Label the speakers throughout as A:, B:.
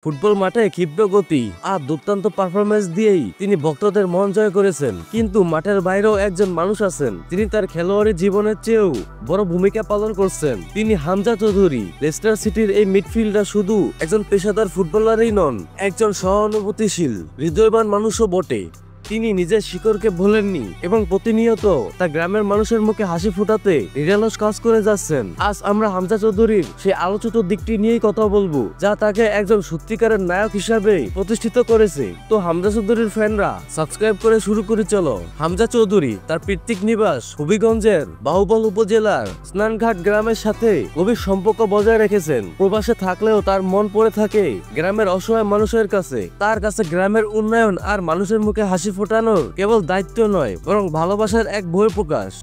A: Football মাঠে ক্ষিপ্র গতি আর দুর্দান্ত পারফরমেন্স দিয়েই তিনি ভক্তদের মন জয় করেছেন। কিন্তু মাঠের বাইরেও একজন মানুষ আছেন, তিনি তার খেলোয়াড়ি জীবনের চেয়েও বড় ভূমিকা পালন করছেন। তিনি হামজা চৌধুরী। লেস্টার সিটির এই মিডফিল্ডার শুধু একজন পেশাদার ফুটবলারই নন, একজন সহানুভূতিশীল, হৃদয়বান মানুষও বটে। তিনি নিজের শিকড়কে ভোলেননি এবং প্রতিনিয়ত তার গ্রামের মানুষের মুখে হাসি ফোটাতে নিরলস কাজ করে যাচ্ছেন। আজ আমরা হামজা চৌধুরীর সেই আলোচিত দিকটি নিয়েই কথা বলবো, যা তাকে একজন সত্যিকারের নায়ক হিসাবে প্রতিষ্ঠিত করেছে। তো হামজা চৌধুরীর ফ্যানরা সাবস্ক্রাইব করে শুরু করে চলো। হামজা চৌধুরী তার পৈতৃক নিবাস হবিগঞ্জের বাহুবল উপজেলার স্নানঘাট গ্রামের সাথে গভীর সম্পর্ক বজায় রেখেছেন। প্রবাসে থাকলেও তার মন পড়ে থাকে গ্রামের অসহায় মানুষের কাছে। তার কাছে গ্রামের উন্নয়ন আর মানুষের মুখে হাসি ফোটানোর কেবল দায়িত্ব নয়, বরং ভালোবাসার এক বহিঃপ্রকাশ।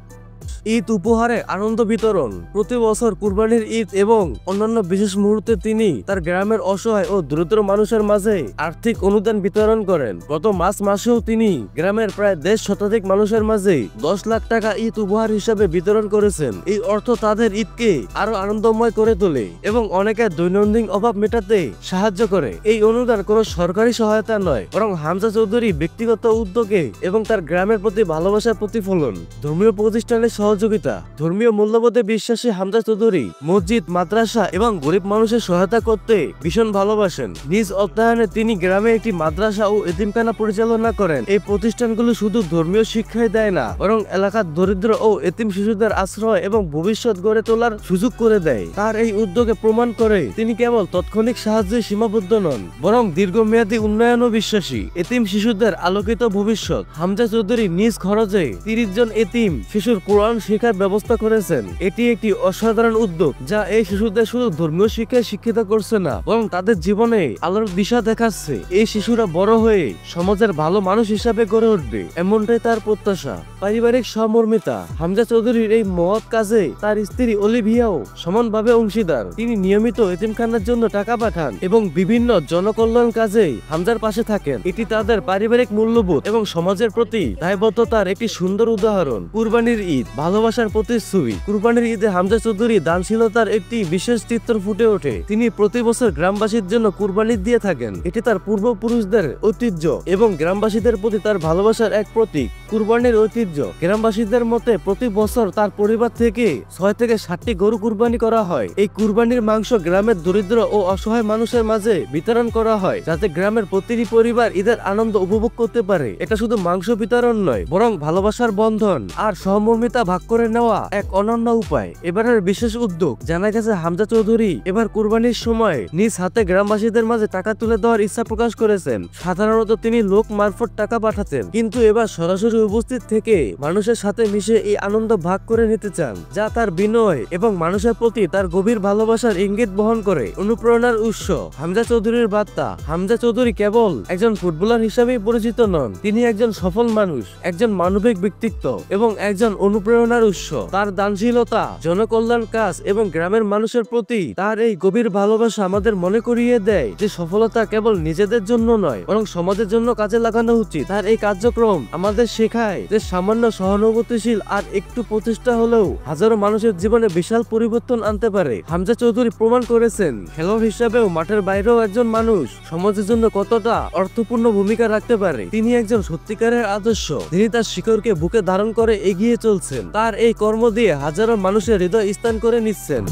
A: ঈদ উপহারে আনন্দ বিতরণ। প্রতি বছর কুরবানির ঈদ এবং অন্যান্য বিশেষ মুহূর্তে তিনি তার গ্রামের অসহায় ও দরিদ্র মানুষের মাঝে আর্থিক অনুদান বিতরণ করেন। গত মার্চ মাসেও তিনি গ্রামের প্রায় 1.5 শতাধিক মানুষের মাঝে 10 লাখ টাকা ঈদ উপহার হিসাবে বিতরণ করেছেন। এই অর্থ তাদের ঈদকে আরো আনন্দময় করে তোলে এবং অনেকের দৈনন্দিন অভাব মেটাতে সাহায্য করে। এই অনুদান কোনো সরকারি সহায়তা নয়, বরং হামজা চৌধুরী ব্যক্তিগত উদ্যোগে এবং তার গ্রামের প্রতি ভালোবাসার প্রতিফলন। ধর্মীয় প্রতিষ্ঠানের সহযোগিতা। ধর্মীয় মূল্যবোধে বিশ্বাসী হামজা চৌধুরী মসজিদ, মাদ্রাসা এবং গরিব মানুষের সহায়তা করতে ভীষণ ভালোবাসেন। নিজ অর্থায়নে তিনি গ্রামে একটি মাদ্রাসা ও এতিমখানা পরিচালনা করেন। এই প্রতিষ্ঠানগুলো শুধু ধর্মীয় শিক্ষাই দেয় না, বরং এলাকার দরিদ্র ও এতিম শিশুদের আশ্রয় এবং ভবিষ্যৎ গড়ে তোলার সুযোগ করে দেয়। তার এই উদ্যোগে প্রমাণ করে তিনি কেবল তাৎক্ষণিক সাহায্যে সীমাবদ্ধ নন, বরং দীর্ঘমেয়াদী উন্নয়নও বিশ্বাসী। এতিম শিশুদের আলোকিত ভবিষ্যৎ। হামজা চৌধুরী নিজ খরচে 30 জন এতিম শিশুর কোরআন শিক্ষার ব্যবস্থা করেছেন। এটি একটি অসাধারণ উদ্যোগ, যা এই শিশুদের শুধু ধর্মীয় শিক্ষায় শিক্ষিত করছে না, বরং তাদের জীবনে আলোর দিশা দেখাচ্ছে। এই শিশুরা বড় হয়ে সমাজের ভালো মানুষ হিসাবে গড়ে উঠবে, এমনটাই তার প্রত্যাশা। পারিবারিক সহমর্মিতা। হামজা চৌধুরীর এই মহৎ কাজে তার স্ত্রী অলিভিয়াও সমানভাবে অংশীদার। তিনি নিয়মিত এতিমখানার জন্য টাকা পাঠান এবং বিভিন্ন জনকল্যাণ কাজে হামজার পাশে থাকেন। এটি তাদের পারিবারিক মূল্যবোধ এবং সমাজের প্রতি দায়বদ্ধতার একটি সুন্দর উদাহরণ। কুরবানির ঈদ, ভালোবাসার প্রতিচ্ছবি। কুরবানির ঈদে হামজা চৌধুরী দানশীলতার একটি বিশেষ চিত্র ফুটে ওঠে। তিনি প্রতি বছর গ্রামবাসীর জন্য কুরবানি দিয়ে থাকেন। এটি তার পূর্বপুরুষদের ঐতিহ্য এবং গ্রামবাসীদের প্রতি তার ভালোবাসার এক প্রতীক। কুরবানির ঐতিহ্য। গ্রামবাসীদের মতে প্রতি বছর তার পরিবার থেকে 6 থেকে 7টি গরু কুরবানি করা হয়। এই কুরবানির মাংস গ্রামের দরিদ্র ও অসহায় মানুষের মাঝে বিতরণ করা হয়, যাতে গ্রামের প্রতিটি পরিবার ঈদের আনন্দ উপভোগ করতে পারে। এটা শুধু মাংস বিতরণ নয়, বরং ভালোবাসার বন্ধন আর সহমর্মিতা ভাগ করে নেওয়া এক অনন্য উপায়। এবারের বিশেষ উদ্যোগ। জানা গেছে হামজা চৌধুরী এবার কুরবানির সময় নিজ হাতে গ্রামবাসীদের মাঝে টাকা তুলে দেওয়ার ইচ্ছা প্রকাশ করেছেন। সাধারণত তিনি লোক মারফত টাকা পাঠাতেন, কিন্তু এবার সরাসরি উপস্থিত থেকে মানুষের সাথে মিশে এই আনন্দ ভাগ করে নিতে চান, যা তার বিনয় এবং মানুষের প্রতি তার গভীর ভালোবাসার ইঙ্গিত বহন করে। অনুপ্রেরণার উৎস। হামজা চৌধুরীর বার্তা। হামজা চৌধুরী কেবল একজন ফুটবলার হিসেবেই পরিচিত নন, তিনি একজন সফল মানুষ, একজন মানবিক ব্যক্তিত্ব এবং একজন অনুপ্রেরণার উৎস। তার দানশীলতা, জনকল্যাণ কাজ এবং গ্রামের মানুষের প্রতি তার এই গভীর ভালোবাসা আমাদের মনে করিয়ে দেয় যে সফলতা কেবল নিজেদের জন্য নয়, বরং সমাজের জন্য কাজে লাগানো উচিত। তার এই কার্যক্রম আমাদের শেখায় যে সামান্য সহানুভূতিশীল আর একটু প্রচেষ্টা হলেও হাজারো মানুষের জীবনে বিশাল পরিবর্তন আনতে পারে। হামজা চৌধুরী প্রমাণ করেছেন খেলোয়াড় হিসেবেও মাঠের বাইরেও একজন মানুষ সমাজের জন্য কতটা অর্থপূর্ণ ভূমিকা রাখতে পারে। তিনি একজন সত্যিকারের আদর্শ, তিনি তার শিকড়কে বুকে ধারণ করে এগিয়ে চলছেন। তার এই কর্ম দিয়ে হাজারো মানুষের হৃদয় স্থান করে নিচ্ছেন।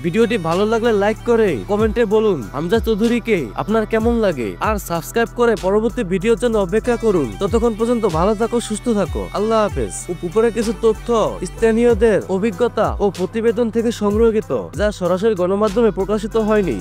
A: ভিডিওটি ভালো লাগলে লাইক করে কমেন্টে বলুন হামজা চৌধুরীকে আপনার কেমন লাগে, আর সাবস্ক্রাইব করে পরবর্তী ভিডিওর জন্য অপেক্ষা করুন। ততক্ষণ পর্যন্ত ভালো থাকো, সুস্থ থাকো। আল্লাহ হাফেজ। উপরে কিছু তথ্য স্থানীয়দের অভিজ্ঞতা ও প্রতিবেদন থেকে সংগ্রহীত, যা সরাসরি গণমাধ্যমে প্রকাশিত হয়নি।